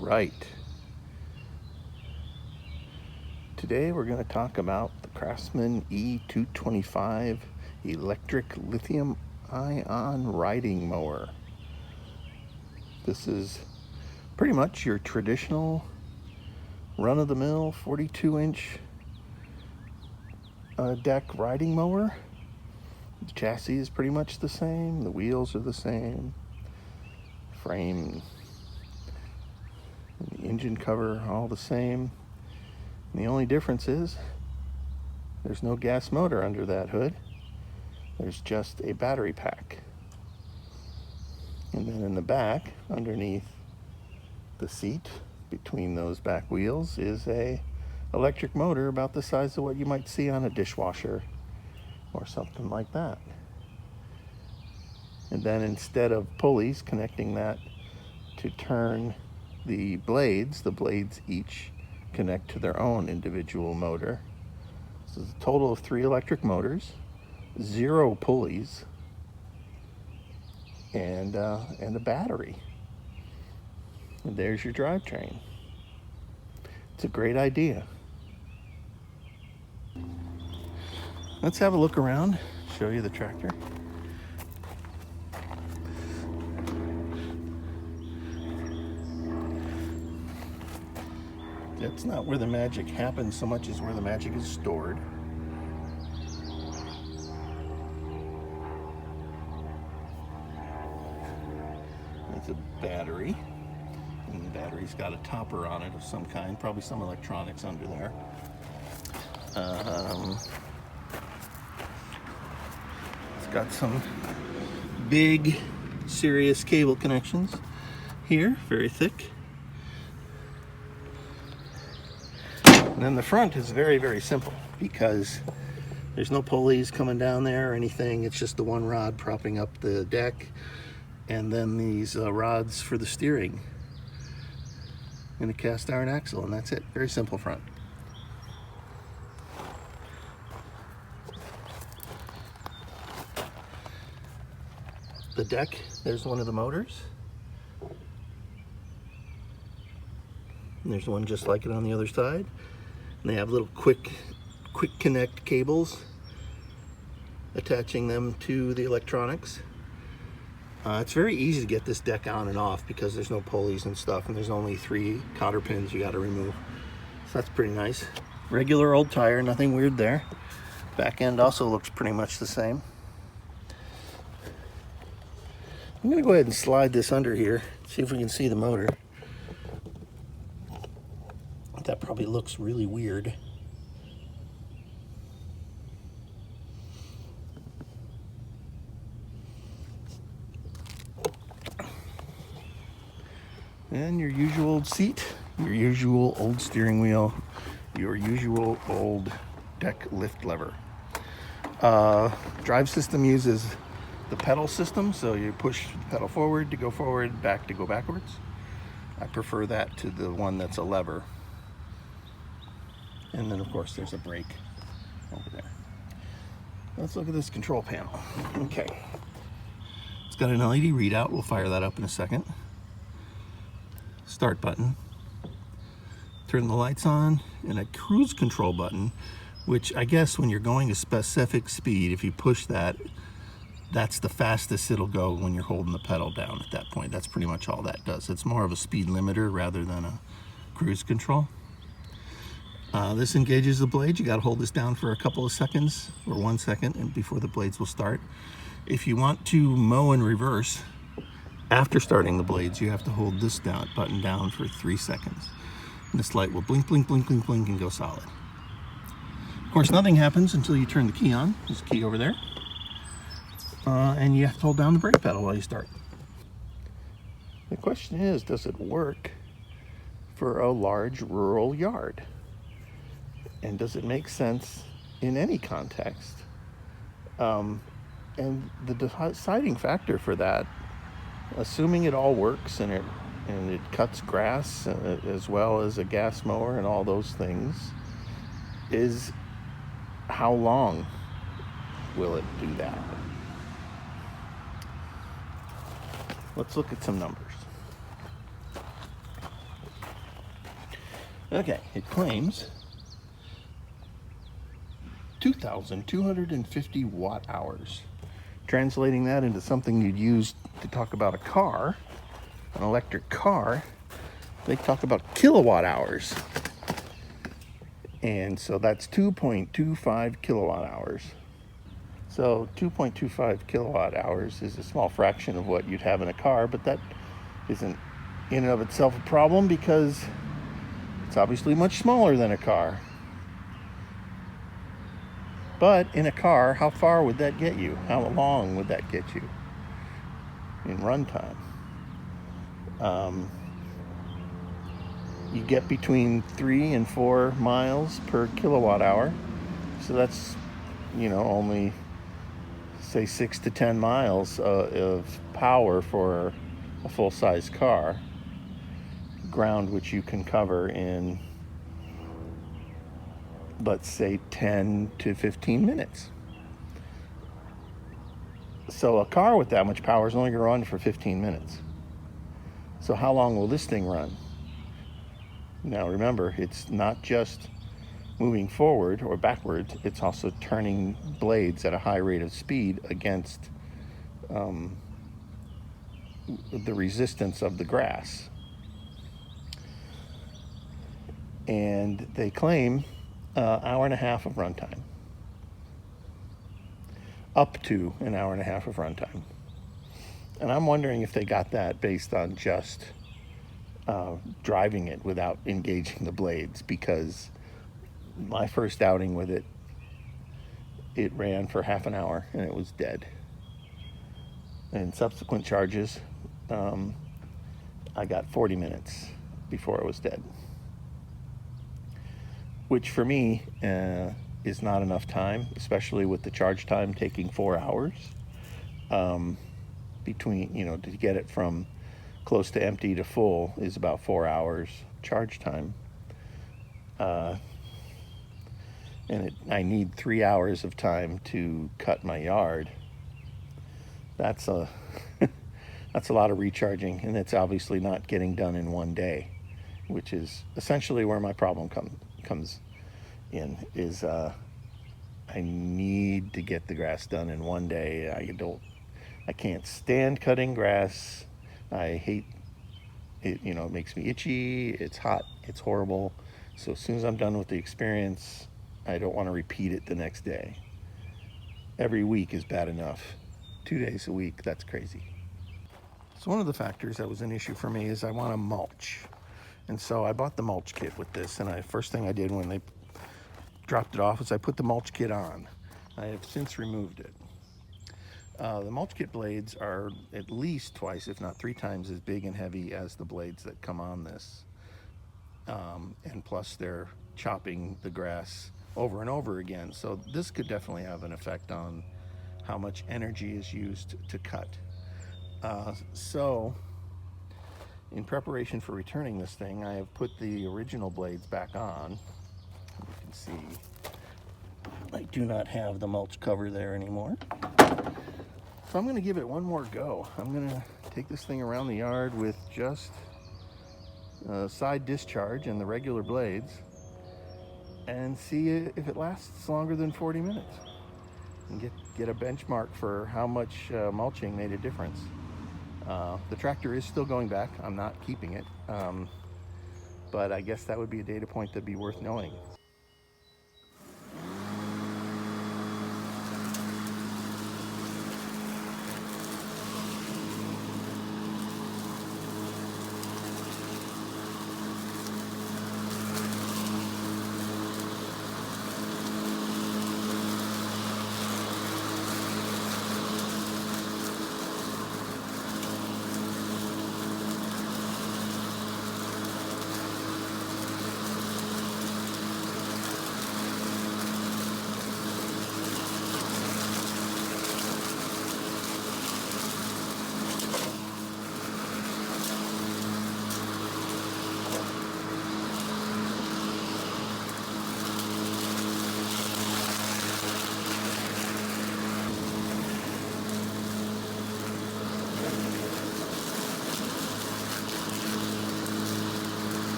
right. Today we're going to talk about the Craftsman E225 electric lithium-ion riding mower. This is pretty much your traditional run-of-the-mill 42-inch deck riding mower. The chassis is pretty much the same, the wheels are the same, frame and the engine cover all the same. And the only difference is there's no gas motor under that hood. There's just a battery pack. And then in the back, underneath the seat, between those back wheels, is a electric motor about the size of what you might see on a dishwasher or something like that. And then instead of pulleys connecting that to turn the blades each connect to their own individual motor. So it's a total of 3 electric motors, 0 pulleys, and a battery. And there's your drivetrain. It's a great idea. Let's have a look around, show you the tractor. That's not where the magic happens so much as where the magic is stored. It's a battery, and the battery's got a topper on it of some kind, probably some electronics under there. It's got some big, serious cable connections here, very thick. And then the front is very, very simple because there's no pulleys coming down there or anything. It's just the one rod propping up the deck, and then these rods for the steering and a cast iron axle, and that's it. Very simple front. The deck, there's one of the motors. And there's one just like it on the other side. And they have little quick connect cables attaching them to the electronics. It's very easy to get this deck on and off because there's no pulleys and stuff, and there's only 3 cotter pins you got to remove. So that's pretty nice. Regular old tire, nothing weird there. Back end also looks pretty much the same. I'm going to go ahead and slide this under here, see if we can see the motor. That probably looks really weird. And your usual old seat, your usual old steering wheel, your usual old deck lift lever. Drive system uses the pedal system, so you push the pedal forward to go forward, back to go backwards. I prefer that to the one that's a lever. And then of course there's a brake over there. Let's look at this control panel. Okay. It's got an LED readout. We'll fire that up in a second. Start button. Turn the lights on, and a cruise control button, which I guess when you're going a specific speed, if you push that, that's the fastest it'll go when you're holding the pedal down at that point. That's pretty much all that does. It's more of a speed limiter rather than a cruise control. This engages the blade. You got to hold this down for a couple of seconds or 1 second and before the blades will start. If you want to mow in reverse after starting the blades, you have to hold this button down for 3 seconds. And this light will blink, blink, blink, blink, blink, and go solid. Of course, nothing happens until you turn the key on. There's a key over there. And you have to hold down the brake pedal while you start. The question is, does it work for a large rural yard? And does it make sense in any context? And the deciding factor for that, assuming it all works and it cuts grass as well as a gas mower and all those things, is how long will it do that? Let's look at some numbers. Okay, it claims 2,250 watt hours. Translating that into something you'd use to talk about a car, an electric car, they talk about kilowatt hours. And so that's 2.25 kilowatt hours. So 2.25 kilowatt hours is a small fraction of what you'd have in a car, but that isn't in and of itself a problem because it's obviously much smaller than a car. But in a car, how far would that get you? How long would that get you in runtime? You get between 3 and 4 miles per kilowatt hour. So that's, only say 6 to 10 miles of power for a full-size car. Ground which you can cover in, let's say, 10 to 15 minutes. So a car with that much power is only going to run for 15 minutes. So how long will this thing run? Now remember, it's not just moving forward or backwards, it's also turning blades at a high rate of speed against the resistance of the grass. And they claim hour and a half of runtime. Up to an hour and a half of runtime. And I'm wondering if they got that based on just driving it without engaging the blades, because my first outing with it, it ran for half an hour and it was dead. And subsequent charges, I got 40 minutes before it was dead. Which for me is not enough time, especially with the charge time taking 4 hours. Between, to get it from close to empty to full is about 4 hours charge time. And I need 3 hours of time to cut my yard. That's a lot of recharging, and it's obviously not getting done in one day, which is essentially where my problem comes in, is I need to get the grass done in one day. I can't stand cutting grass. I hate it, it makes me itchy, it's hot, it's horrible. So as soon as I'm done with the experience, I don't want to repeat it the next day. Every week is bad enough. 2 days a week, that's crazy. So one of the factors that was an issue for me is I want to mulch. And so I bought the mulch kit with this, and first thing I did when they dropped it off is I put the mulch kit on. I have since removed it. The mulch kit blades are at least twice, if not 3 times as big and heavy as the blades that come on this. And plus they're chopping the grass over and over again. So this could definitely have an effect on how much energy is used to cut. So in preparation for returning this thing, I have put the original blades back on. You can see I do not have the mulch cover there anymore. So I'm going to give it one more go. I'm going to take this thing around the yard with just side discharge and the regular blades and see if it lasts longer than 40 minutes and get a benchmark for how much mulching made a difference. The tractor is still going back. I'm not keeping it, but I guess that would be a data point that'd be worth knowing.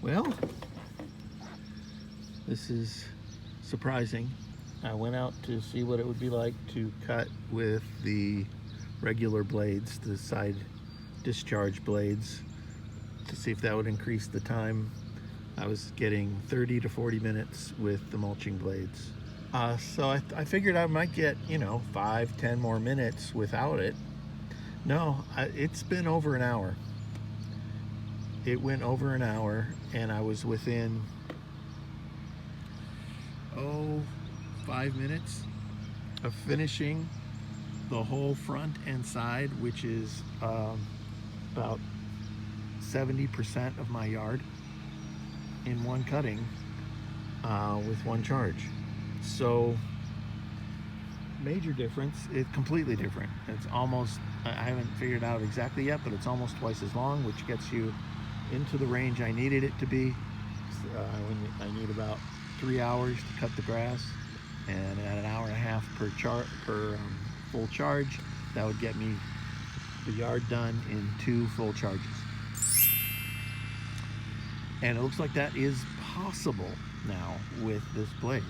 Well, this is surprising. I went out to see what it would be like to cut with the regular blades, the side discharge blades, to see if that would increase the time. I was getting 30 to 40 minutes with the mulching blades. So I figured I might get, 5-10 more minutes without it. No, it's been over an hour. It went over an hour, and I was within 5 minutes of finishing the whole front and side, which is about 70% of my yard in one cutting with one charge. So major difference. It's completely different. It's almost, I haven't figured out exactly yet, but it's almost twice as long, which gets you into the range I needed it to be. I need about 3 hours to cut the grass, and at an hour and a half per full charge, that would get me the yard done in 2 full charges. And it looks like that is possible now with this blade,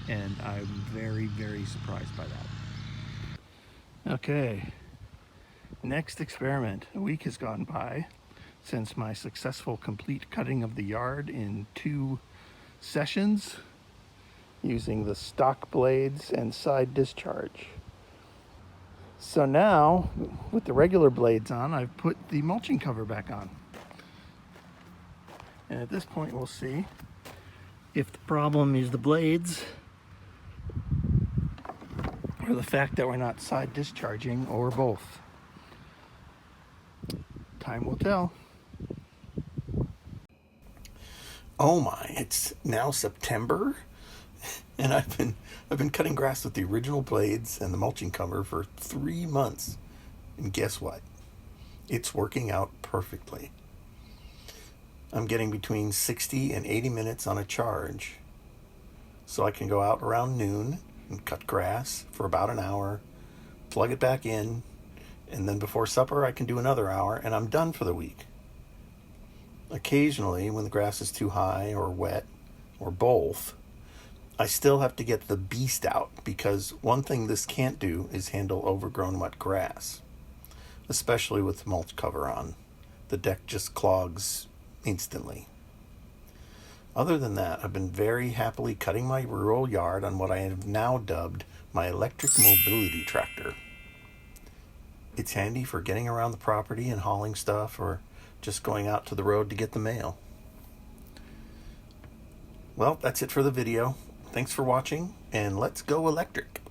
and I'm very, very surprised by that. Okay, next experiment. A week has gone by since my successful complete cutting of the yard in 2 sessions using the stock blades and side discharge. So now, with the regular blades on, I've put the mulching cover back on. And at this point we'll see if the problem is the blades or the fact that we're not side discharging, or both. Time will tell. Oh my, it's now September, and I've been cutting grass with the original blades and the mulching cover for 3 months. And guess what? It's working out perfectly. I'm getting between 60 and 80 minutes on a charge. So I can go out around noon and cut grass for about an hour, plug it back in, and then before supper I can do another hour, and I'm done for the week. Occasionally, when the grass is too high or wet, or both, I still have to get the beast out, because one thing this can't do is handle overgrown wet grass, especially with the mulch cover on. The deck just clogs instantly. Other than that, I've been very happily cutting my rural yard on what I have now dubbed my electric mobility tractor. It's handy for getting around the property and hauling stuff, or just going out to the road to get the mail. Well, that's it for the video. Thanks for watching, and let's go electric.